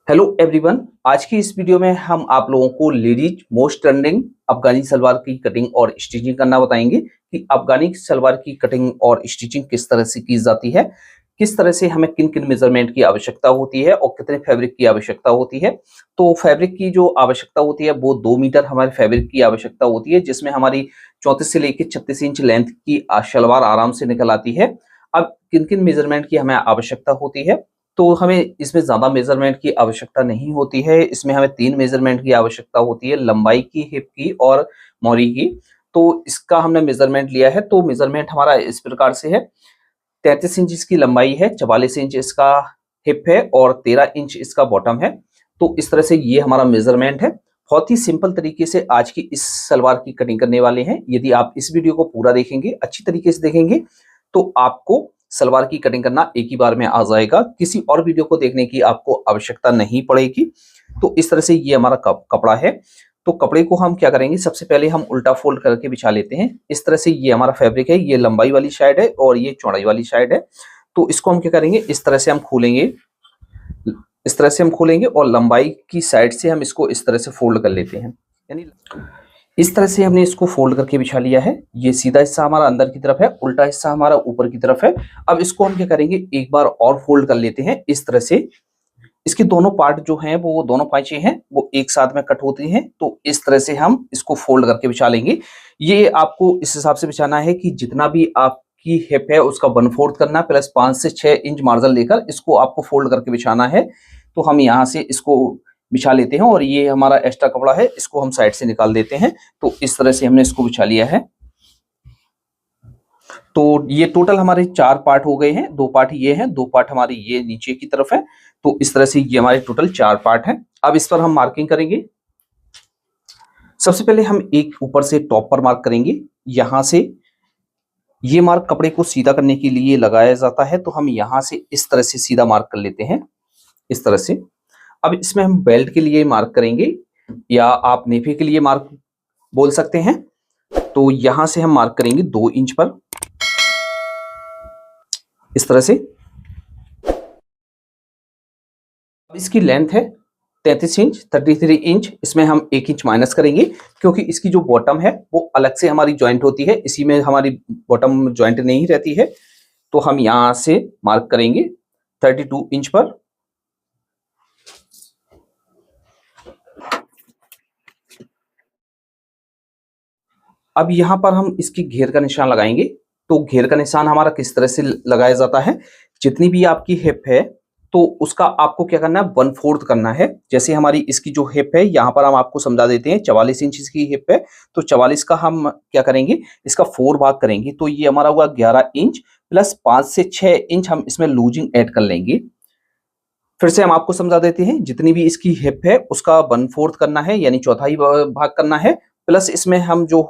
Hello everyone. आज की इस वीडियो में हम आप लोगों को लेडीज मोस्ट ट्रेंडिंग अफगानी सलवार की कटिंग और स्टिचिंग करना बताएंगे कि अफगानी सलवार की कटिंग और स्टिचिंग किस तरह से की जाती है, किस तरह से हमें किन किन मेजरमेंट की आवश्यकता होती है और कितने फैब्रिक की आवश्यकता होती है। तो फैब्रिक की जो आवश्यकता होती है वो 2 मीटर हमारे फैब्रिक की आवश्यकता होती है, जिसमें हमारी 34 से लेकर 36 इंच लेंथ की सलवार आराम से निकल आती है। अब किन किन मेजरमेंट की हमें आवश्यकता होती है, तो हमें इसमें ज़्यादा मेज़रमेंट की आवश्यकता नहीं होती है। इसमें हमें 3 मेज़रमेंट की आवश्यकता होती है, लंबाई की, हिप की और मोरी की। तो इसका हमने मेज़रमेंट लिया है, तो मेज़रमेंट हमारा इस प्रकार से है। 33 इंच इसकी लंबाई है, 44 इंच इसका हिप है और 13 इंच इसका बॉटम है। तो इस तरह से ये हमारा मेज़रमेंट है। बहुत ही सिंपल तरीके से आज की इस सलवार की कटिंग करने वाले हैं। यदि आप इस वीडियो को पूरा देखेंगे, अच्छी तरीके से देखेंगे, तो आपको सलवार की कटिंग करना एक ही बार में आ जाएगा। किसी और वीडियो को देखने की आपको आवश्यकता नहीं पड़ेगी। तो इस तरह से ये हमारा कपड़ा है। तो कपड़े को हम क्या करेंगे, सबसे पहले हम उल्टा फोल्ड करके बिछा लेते हैं। इस तरह से ये हमारा फैब्रिक है, ये लंबाई वाली साइड है और ये चौड़ाई वाली साइड है। तो इसको हम क्या करेंगे, इस तरह से हम खोलेंगे, इस तरह से हम खोलेंगे और लंबाई की साइड से हम इसको इस तरह से फोल्ड कर लेते हैं। यानी इस तरह से हमने इसको फोल्ड करके बिछा लिया है। ये सीधा हिस्सा हमारा अंदर की तरफ है, उल्टा हिस्सा हमारा ऊपर की तरफ है। अब इसको हम क्या करेंगे, एक बार और फोल्ड कर लेते हैं इस तरह से। इसके दोनों पार्ट जो हैं, वो दोनों पांचे हैं, वो एक साथ में कट होती हैं। तो इस तरह से हम इसको फोल्ड करके बिछा लेंगे। ये आपको इस हिसाब से बिछाना है कि जितना भी आपकी हिप है उसका 1/4 करना है, प्लस 5 से 6 इंच मार्जिन लेकर इसको आपको फोल्ड करके बिछाना है। तो हम यहाँ से इसको बिछा लेते हैं और ये हमारा एक्स्ट्रा कपड़ा है, इसको हम साइड से निकाल देते हैं। तो इस तरह से हमने इसको बिछा लिया है। तो ये टोटल हमारे 4 पार्ट हो गए हैं। 2 पार्ट ये हैं, 2 पार्ट हमारी ये नीचे की तरफ है। तो इस तरह से ये हमारे टोटल 4 पार्ट हैं। अब इस पर हम मार्किंग करेंगे। सबसे पहले हम एक ऊपर से टॉप पर मार्क करेंगे। यहां से ये मार्क कपड़े को सीधा करने के लिए लगाया जाता है। तो हम यहां से इस तरह से सीधा मार्क कर लेते हैं, इस तरह से। अब इसमें हम बेल्ट के लिए मार्क करेंगे, या आप नेफे के लिए मार्क बोल सकते हैं। तो यहां से हम मार्क करेंगे 2 इंच पर, इस तरह से। अब इसकी लेंथ है 33 इंच, 33 इंच। इसमें हम 1 इंच माइनस करेंगे, क्योंकि इसकी जो बॉटम है वो अलग से हमारी ज्वाइंट होती है, इसी में हमारी बॉटम ज्वाइंट नहीं रहती है। तो हम यहां से मार्क करेंगे 32 इंच पर। अब यहां पर हम इसकी घेर का निशान लगाएंगे। तो घेर का निशान हमारा किस तरह से लगाया जाता है, जितनी भी आपकी हिप है तो उसका आपको क्या करना है, 1/4 करना है। जैसे हमारी इसकी जो हिप है, यहाँ पर हम आपको समझा देते हैं, 44 इंच इसकी हिप है। तो 44 का हम क्या करेंगे, इसका 4 भाग करेंगे। तो ये हमारा हुआ 11 इंच, प्लस 5 से 6 इंच हम इसमें लूजिंग ऐड कर लेंगे। फिर से हम आपको समझा देते हैं, जितनी भी इसकी हिप है उसका 1/4 करना है, यानी चौथाई भाग करना है। प्लस इसमें हम जो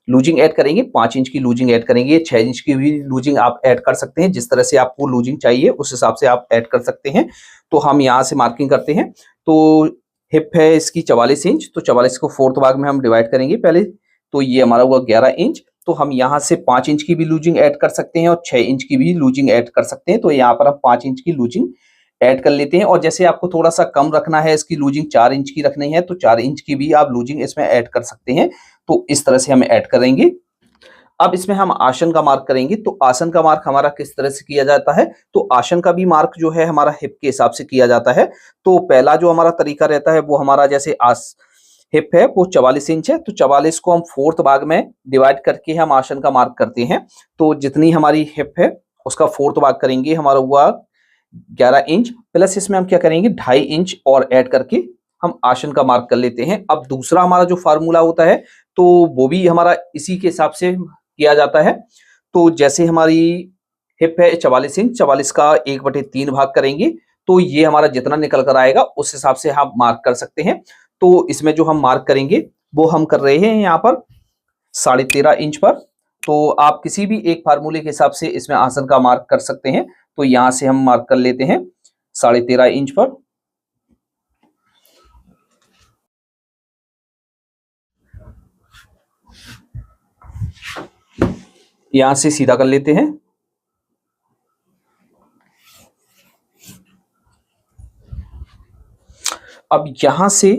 लूजिंग ऐड करेंगे, 5 इंच की लूजिंग ऐड करेंगे, 6 इंच की भी लूजिंग आप ऐड कर सकते हैं। जिस तरह से आपको लूजिंग चाहिए उस हिसाब से आप ऐड कर सकते हैं। तो हम यहाँ से मार्किंग करते हैं। तो हिप है इसकी 44 इंच, तो 44 को 4th भाग में हम डिवाइड करेंगे पहले। तो ये हमारा हुआ 11 इंच। तो हम यहाँ से 5 इंच की भी लूजिंग ऐड कर सकते हैं और 6 इंच की भी लूजिंग ऐड कर सकते हैं। तो यहाँ पर हम 5 इंच की लूजिंग ऐड कर लेते हैं। और जैसे आपको थोड़ा सा कम रखना है, इसकी लूजिंग 4 इंच की रखनी है, तो 4 इंच की भी आप लूजिंग इसमें ऐड कर सकते हैं। तो इस तरह से हम ऐड करेंगे। अब इसमें हम आसन का मार्क करेंगे। तो आसन का मार्क हमारा किस तरह से किया जाता है, तो आसन का भी मार्क जो है हमारा हिप के हिसाब से किया जाता है। तो पहला जो हमारा तरीका रहता है वो हमारा, जैसे हिप है वो 44 इंच है, तो 44 को हम 4th भाग में डिवाइड करके हम आसन का मार्क करते हैं। तो जितनी हमारी हिप है उसका 4th भाग करेंगे, हमारा हुआ 11 इंच। प्लस इसमें हम क्या करेंगे, 2.5 इंच और ऐड करके हम आसन का मार्क कर लेते हैं। अब दूसरा हमारा जो फार्मूला होता है, तो वो भी हमारा इसी के हिसाब से किया जाता है। तो जैसे हमारी हिप है 44 इंच, 44 का 1/3 भाग करेंगे। तो ये हमारा जितना निकल कर आएगा उस हिसाब से हम मार्क कर सकते हैं। तो इसमें जो हम मार्क करेंगे वो हम कर रहे हैं यहाँ पर 13.5 इंच पर। तो आप किसी भी एक फार्मूले के हिसाब से इसमें आसन का मार्क कर सकते हैं। तो यहाँ से हम मार्क कर लेते हैं 13.5 इंच पर। यहां से सीधा कर लेते हैं। अब यहाँ से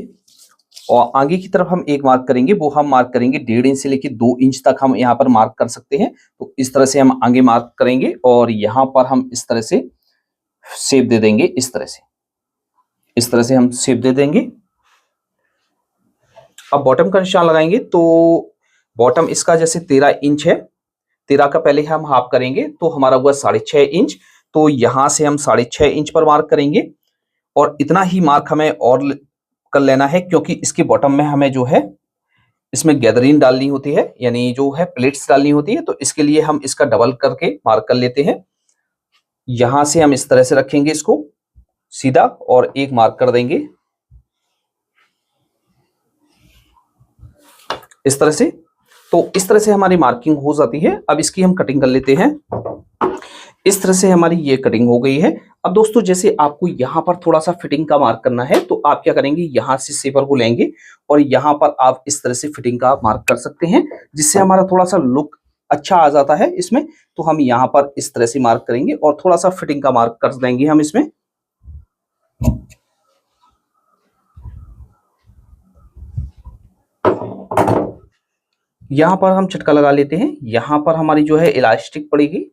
और आगे की तरफ हम एक मार्क करेंगे, वो हम मार्क करेंगे 1.5 इंच से लेके 2 इंच तक हम यहाँ पर मार्क कर सकते हैं। तो इस तरह से हम आगे मार्क करेंगे और यहाँ पर हम इस तरह से शेप दे देंगे, इस तरह से हम शेप दे देंगे। अब बॉटम का निशान लगाएंगे, तो बॉटम इसका जैसे 13 इंच है, 13 का पहले हम हाफ करेंगे तो हमारा हुआ 6.5 इंच। तो यहाँ से हम 6.5 इंच पर मार्क करेंगे और इतना ही मार्क हमें और कर लेना है, क्योंकि इसके बॉटम में हमें जो है इसमें गैदरीन डालनी होती है, यानी जो है प्लेट्स डालनी होती है। तो इसके लिए हम इसका डबल करके मार्क कर लेते हैं। यहां से हम इस तरह से रखेंगे इसको सीधा और एक मार्क कर देंगे इस तरह से। तो इस तरह से हमारी मार्किंग हो जाती है। अब इसकी हम कटिंग कर लेते हैं। इस तरह से हमारी ये कटिंग हो गई है। अब दोस्तों जैसे आपको यहाँ पर थोड़ा सा फिटिंग का मार्क करना है, तो आप क्या करेंगे, यहाँ से शेपर को लेंगे और यहाँ पर आप इस तरह से फिटिंग का मार्क कर सकते हैं, जिससे हमारा थोड़ा सा लुक अच्छा आ जाता है इसमें। तो हम यहाँ पर इस तरह से मार्क करेंगे और थोड़ा सा फिटिंग का मार्क कर देंगे हम इसमें। यहाँ पर हम चटका लगा लेते हैं। यहाँ पर हमारी जो है इलास्टिक पड़ेगी।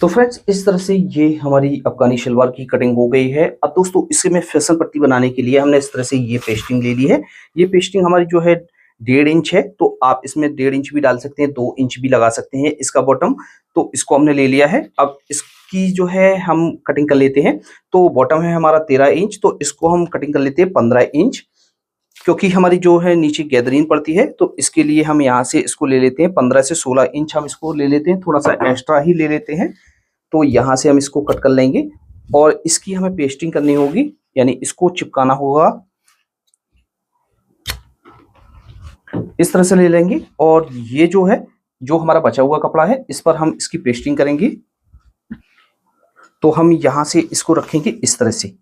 तो फ्रेंड्स इस तरह से ये हमारी अफगानी शलवार की कटिंग हो गई है। अब दोस्तों इसमें फिसल पट्टी बनाने के लिए हमने इस तरह से ये पेस्टिंग ले ली है। ये पेस्टिंग हमारी जो है 1.5 इंच है, तो आप इसमें 1.5 इंच भी डाल सकते हैं, 2 इंच भी लगा सकते हैं इसका बॉटम। तो इसको हमने ले लिया है। अब इसकी जो है हम कटिंग कर लेते हैं। तो बॉटम है हमारा 13 इंच, तो इसको हम कटिंग कर लेते हैं 15 इंच, क्योंकि हमारी जो है नीचे गैदरीन पड़ती है। तो इसके लिए हम यहाँ से इसको ले लेते हैं 15 से 16 इंच हम इसको ले लेते हैं, थोड़ा सा एक्स्ट्रा ही ले लेते हैं। तो यहाँ से हम इसको कट कर लेंगे और इसकी हमें पेस्टिंग करनी होगी, यानी इसको चिपकाना होगा। इस तरह से ले लेंगे और ये जो है, जो हमारा बचा हुआ कपड़ा है, इस पर हम इसकी पेस्टिंग करेंगे। तो हम यहाँ से इसको रखेंगे इस तरह से।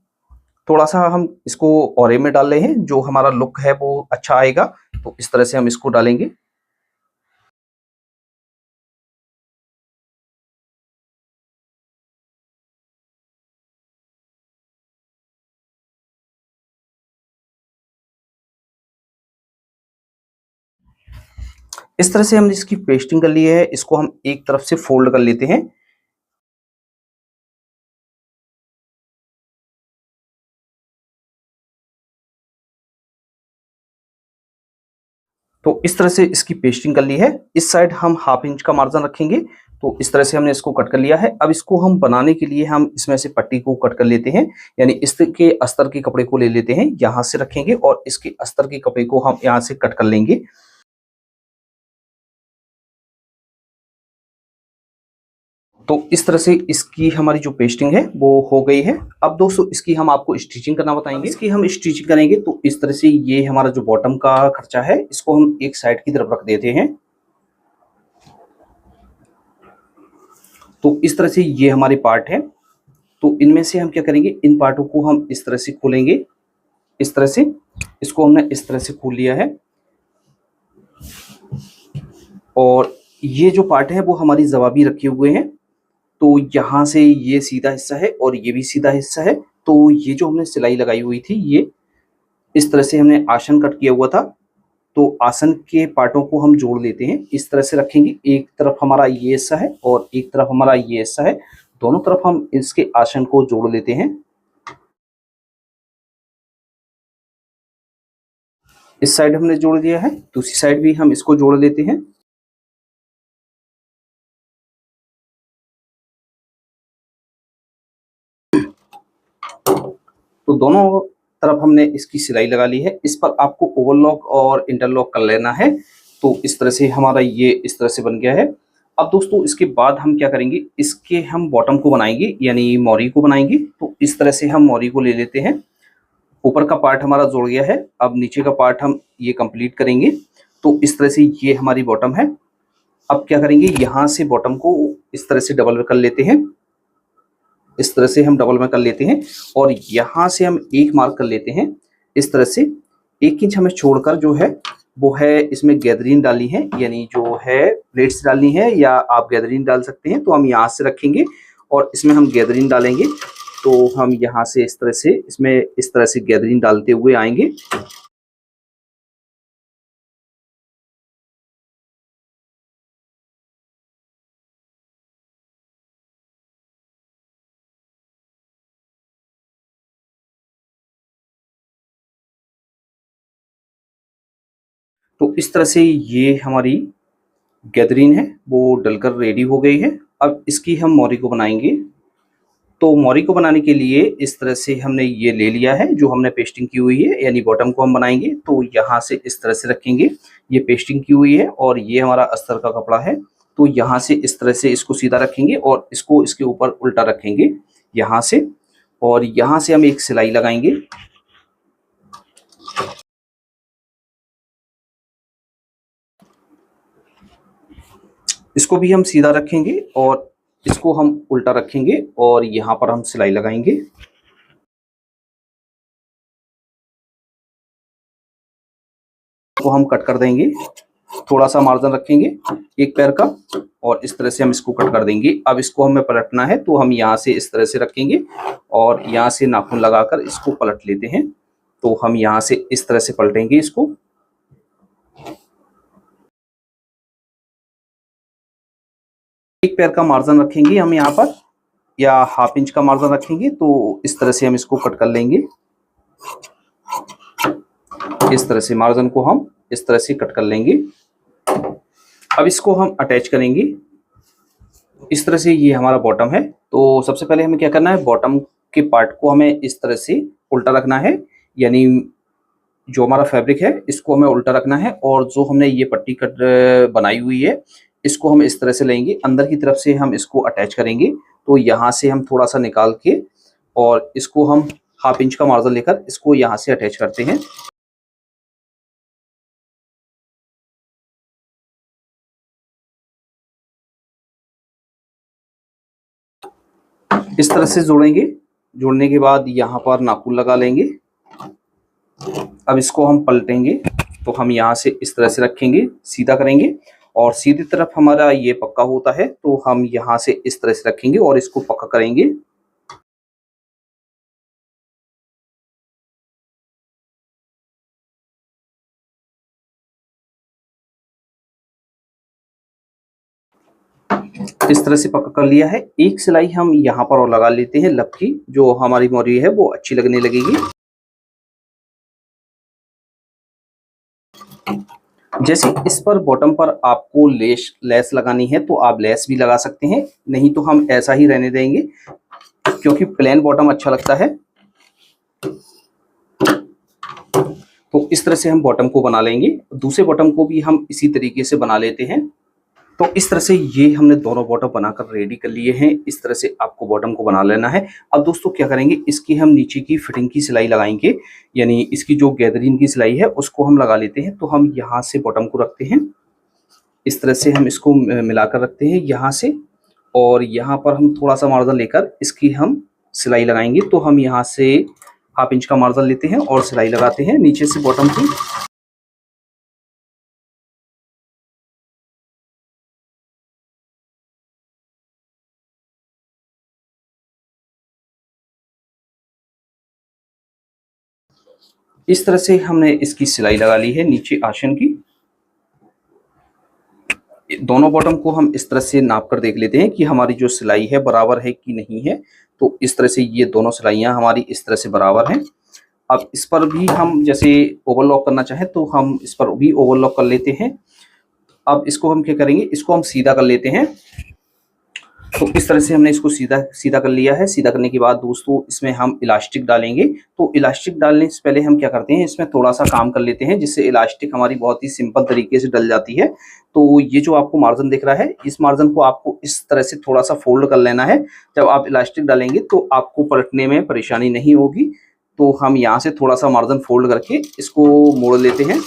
थोड़ा सा हम इसको औरे में डाल रहे हैं, जो हमारा लुक है वो अच्छा आएगा। तो इस तरह से हम इसको डालेंगे। इस तरह से हम इसकी पेस्टिंग कर ली है। इसको हम एक तरफ से फोल्ड कर लेते हैं। तो इस तरह से इसकी पेस्टिंग कर ली है। इस साइड हम 1/2 इंच का मार्जिन रखेंगे। तो इस तरह से हमने इसको कट कर लिया है। अब इसको हम बनाने के लिए हम इसमें से पट्टी को कट कर लेते हैं, यानी इसके अस्तर के कपड़े को ले लेते हैं, यहाँ से रखेंगे और इसके अस्तर के कपड़े को हम यहाँ से कट कर लेंगे। तो इस तरह से इसकी हमारी जो पेस्टिंग है वो हो गई है। अब दोस्तों इसकी हम आपको स्टिचिंग करना बताएंगे। इसकी हम स्टिचिंग करेंगे तो इस तरह से ये हमारा जो बॉटम का खर्चा है, इसको हम एक साइड की तरफ रख देते हैं। तो इस तरह से ये हमारे पार्ट है। तो इनमें से हम क्या करेंगे, इन पार्टों को हम इस तरह से खोलेंगे। इस तरह से इसको हमने इस तरह से खोल लिया है और ये जो पार्ट है वो हमारी जवाबी रखे हुए हैं। तो यहाँ से ये सीधा हिस्सा है और ये भी सीधा हिस्सा है। तो ये जो हमने सिलाई लगाई हुई थी, ये इस तरह से हमने आसन कट किया हुआ था। तो आसन के पार्टों को हम जोड़ लेते हैं, इस तरह से रखेंगे। एक तरफ हमारा ये हिस्सा है और एक तरफ हमारा ये हिस्सा है। दोनों तरफ हम इसके आसन को जोड़ लेते हैं। इस साइड हमने जोड़ दिया है, दूसरी साइड भी हम इसको जोड़ लेते हैं। तो दोनों तरफ हमने इसकी सिलाई लगा ली है। इस पर आपको ओवरलॉक और इंटरलॉक कर लेना है। तो इस तरह से हमारा ये इस तरह से बन गया है। अब दोस्तों इसके बाद हम क्या करेंगे, इसके हम बॉटम को बनाएंगे, यानी मोरी को बनाएंगे। तो इस तरह से हम मोरी को ले लेते हैं। ऊपर का पार्ट हमारा जुड़ गया है। अब नीचे का पार्ट हम ये कंप्लीट करेंगे। तो इस तरह से ये हमारी बॉटम है। अब क्या करेंगे, यहाँ से बॉटम को इस तरह से डबल में कर लेते हैं। इस तरह से हम डबल में कर लेते हैं और यहाँ से हम एक मार्क कर लेते हैं। इस तरह से 1 इंच हमें छोड़कर जो है वो है इसमें गैदरीन डालनी है, यानी जो है प्लेट्स डालनी है, या आप गैदरीन डाल सकते हैं। तो हम यहाँ से रखेंगे और इसमें हम गैदरीन डालेंगे। तो हम यहाँ से इस तरह से इसमें इस तरह से गैदरिन डालते हुए आएंगे। तो इस तरह से ये हमारी गैदरिन है वो डलकर रेडी हो गई है। अब इसकी हम मोरी को बनाएंगे। तो मोरी को बनाने के लिए इस तरह से हमने ये ले लिया है जो हमने पेस्टिंग की हुई है, यानी बॉटम को हम बनाएंगे। तो यहाँ से इस तरह से रखेंगे, ये पेस्टिंग की हुई है और ये हमारा अस्तर का कपड़ा है। तो यहाँ से इस तरह से इसको सीधा रखेंगे और इसको इसके ऊपर उल्टा रखेंगे यहाँ से, और यहाँ से हम एक सिलाई लगाएंगे। इसको भी हम सीधा रखेंगे और इसको हम उल्टा रखेंगे और यहाँ पर हम सिलाई लगाएंगे। तो हम कट कर देंगे, थोड़ा सा मार्जिन रखेंगे एक पैर का और इस तरह से हम इसको कट कर देंगे। अब इसको हमें पलटना है तो हम यहाँ से इस तरह से रखेंगे और यहाँ से नाखून लगाकर इसको पलट लेते हैं। तो हम यहाँ से इस तरह से पलटेंगे इसको। एक पैर का मार्जिन रखेंगे हम यहाँ पर, या हाफ इंच का मार्जिन रखेंगे। तो इस तरह से हम इसको कट कर लेंगे। इस तरह से मार्जिन को हम इस तरह से कट कर लेंगे। अब इसको हम अटैच करेंगे इस तरह से। ये हमारा बॉटम है। तो सबसे पहले हमें क्या करना है, बॉटम के पार्ट को हमें इस तरह से उल्टा रखना है, यानी जो हमारा फैब्रिक है इसको हमें उल्टा रखना है। और जो हमने ये पट्टी कट बनाई हुई है इसको हम इस तरह से लेंगे, अंदर की तरफ से हम इसको अटैच करेंगे। तो यहाँ से हम थोड़ा सा निकाल के और इसको हम हाफ इंच का मार्जिन लेकर इसको यहाँ से अटैच करते हैं। इस तरह से जोड़ेंगे। जोड़ने के बाद यहाँ पर नाखून लगा लेंगे। अब इसको हम पलटेंगे तो हम यहाँ से इस तरह से रखेंगे, सीधा करेंगे और सीधी तरफ हमारा ये पक्का होता है। तो हम यहाँ से इस तरह से रखेंगे और इसको पक्का करेंगे। इस तरह से पक्का कर लिया है। एक सिलाई हम यहाँ पर और लगा लेते हैं लब की, जो हमारी मोरी है वो अच्छी लगने लगेगी। जैसे इस पर बॉटम पर आपको लेस लगानी है तो आप लेस भी लगा सकते हैं, नहीं तो हम ऐसा ही रहने देंगे क्योंकि प्लेन बॉटम अच्छा लगता है। तो इस तरह से हम बॉटम को बना लेंगे। दूसरे बॉटम को भी हम इसी तरीके से बना लेते हैं। तो इस तरह से ये हमने दोनों बॉटम बनाकर रेडी कर लिए हैं। इस तरह से आपको बॉटम को बना लेना है। अब दोस्तों क्या करेंगे, इसकी हम नीचे की फिटिंग की सिलाई लगाएंगे, यानी इसकी जो गैदरिन की सिलाई है उसको हम लगा लेते हैं। तो हम यहाँ से बॉटम को रखते हैं, इस तरह से हम इसको मिलाकर रखते हैं यहाँ से, और यहाँ पर हम थोड़ा सा मार्जिन लेकर इसकी हम सिलाई लगाएंगे। तो हम यहाँ से हाफ इंच का मार्जिन लेते हैं और सिलाई लगाते हैं नीचे से बॉटम की। इस तरह से हमने इसकी सिलाई लगा ली है नीचे आसन की। दोनों बॉटम को हम इस तरह से नाप कर देख लेते हैं कि हमारी जो सिलाई है बराबर है कि नहीं है। तो इस तरह से ये दोनों सिलाइयाँ हमारी इस तरह से बराबर हैं। अब इस पर भी हम जैसे ओवरलॉक करना चाहें तो हम इस पर भी ओवरलॉक कर लेते हैं। अब इसको हम क्या करेंगे, इसको हम सीधा कर लेते हैं। तो इस तरह से हमने इसको सीधा सीधा कर लिया है। सीधा करने के बाद दोस्तों इसमें हम इलास्टिक डालेंगे। तो इलास्टिक डालने से पहले हम क्या करते हैं, इसमें थोड़ा सा काम कर लेते हैं जिससे इलास्टिक हमारी बहुत ही सिंपल तरीके से डल जाती है। तो ये जो आपको मार्जिन दिख रहा है, इस मार्जिन को आपको इस तरह से थोड़ा सा फोल्ड कर लेना है। जब आप इलास्टिक डालेंगे तो आपको पलटने में परेशानी नहीं होगी। तो हम यहाँ से थोड़ा सा मार्जिन फोल्ड करके इसको मोड़ लेते हैं।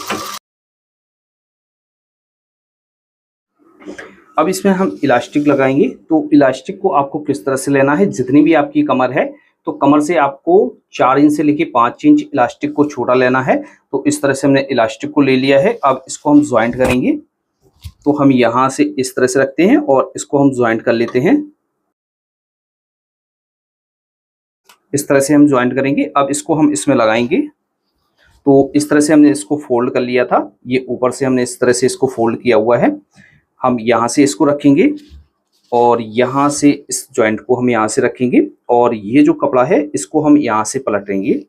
अब इसमें हम इलास्टिक लगाएंगे। तो इलास्टिक को आपको किस तरह से लेना है, जितनी भी आपकी कमर है तो कमर से आपको 4 इंच से लेके 5 इंच इलास्टिक को छोटा लेना है। तो इस तरह से हमने इलास्टिक को ले लिया है। अब इसको हम ज्वाइंट करेंगे। तो हम यहाँ से इस तरह से रखते हैं और इसको हम ज्वाइंट कर लेते हैं। इस तरह से हम ज्वाइंट करेंगे। अब इसको हम इसमें लगाएंगे। तो इस तरह से हमने इसको फोल्ड कर लिया था, ये ऊपर से हमने इस तरह से इसको फोल्ड किया हुआ है। हम यहाँ से इसको रखेंगे और यहाँ से इस जॉइंट को हम यहाँ से रखेंगे और ये जो कपड़ा है इसको हम यहाँ से पलटेंगे।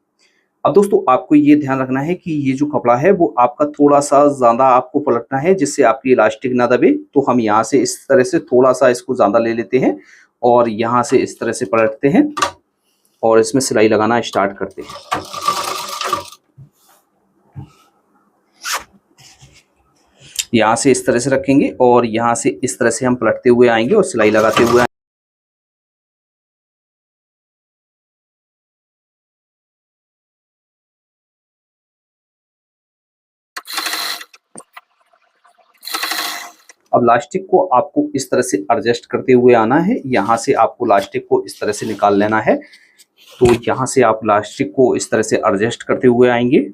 अब दोस्तों आपको ये ध्यान रखना है कि ये जो कपड़ा है वो आपका थोड़ा सा ज़्यादा आपको पलटना है, जिससे आपकी इलास्टिक ना दबे। तो हम यहाँ से इस तरह से थोड़ा सा इसको ज़्यादा ले लेते हैं और यहाँ से इस तरह से पलटते हैं और इसमें सिलाई लगाना स्टार्ट करते हैं। यहाँ से इस तरह से रखेंगे और यहाँ से इस तरह से हम पलटते हुए आएंगे और सिलाई लगाते हुए आएंगे। अब लास्टिक को आपको इस तरह से एडजस्ट करते हुए आना है। यहाँ से आपको लास्टिक को इस तरह से निकाल लेना है। तो यहाँ से आप लास्टिक को इस तरह से एडजस्ट करते हुए आएंगे।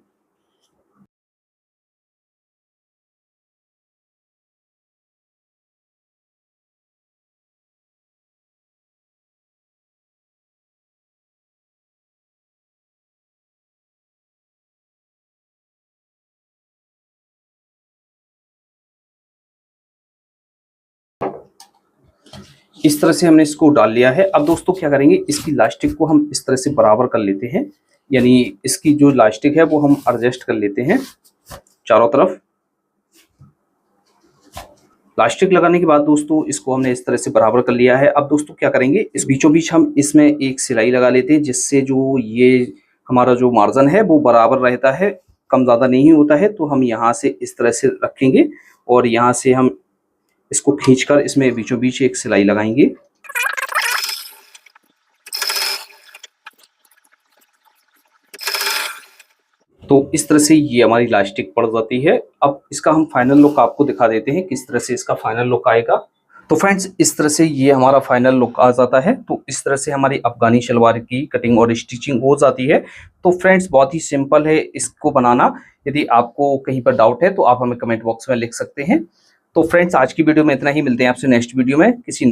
इस तरह से हमने इसको डाल लिया है। अब दोस्तों क्या करेंगे, इसकी लास्टिक को हम इस तरह से बराबर कर लेते हैं, यानी इसकी जो लास्टिक है वो हम एडजस्ट कर लेते हैं चारों तरफ। लास्टिक लगाने के बाद दोस्तों इसको हमने इस तरह से बराबर कर लिया है। अब दोस्तों क्या करेंगे, इस बीचों बीच हम इसमें एक सिलाई लगा लेते हैं, जिससे जो ये हमारा जो मार्जिन है वो बराबर रहता है, कम ज़्यादा नहीं होता है। तो हम यहाँ से इस तरह से रखेंगे और यहाँ से हम इसको खींचकर इसमें बीचों बीच एक सिलाई लगाएंगे। तो इस तरह से ये हमारी इलास्टिक पड़ जाती है। अब इसका हम फाइनल लुक आपको दिखा देते हैं, किस तरह से इसका फाइनल लुक आएगा। तो फ्रेंड्स इस तरह से ये हमारा फाइनल लुक आ जाता है। तो इस तरह से हमारी अफगानी शलवार की कटिंग और स्टिचिंग हो जाती है। तो फ्रेंड्स बहुत ही सिंपल है इसको बनाना। यदि आपको कहीं पर डाउट है तो आप हमें कमेंट बॉक्स में लिख सकते हैं। तो फ्रेंड्स आज की वीडियो में इतना ही, मिलते हैं आपसे नेक्स्ट वीडियो में किसी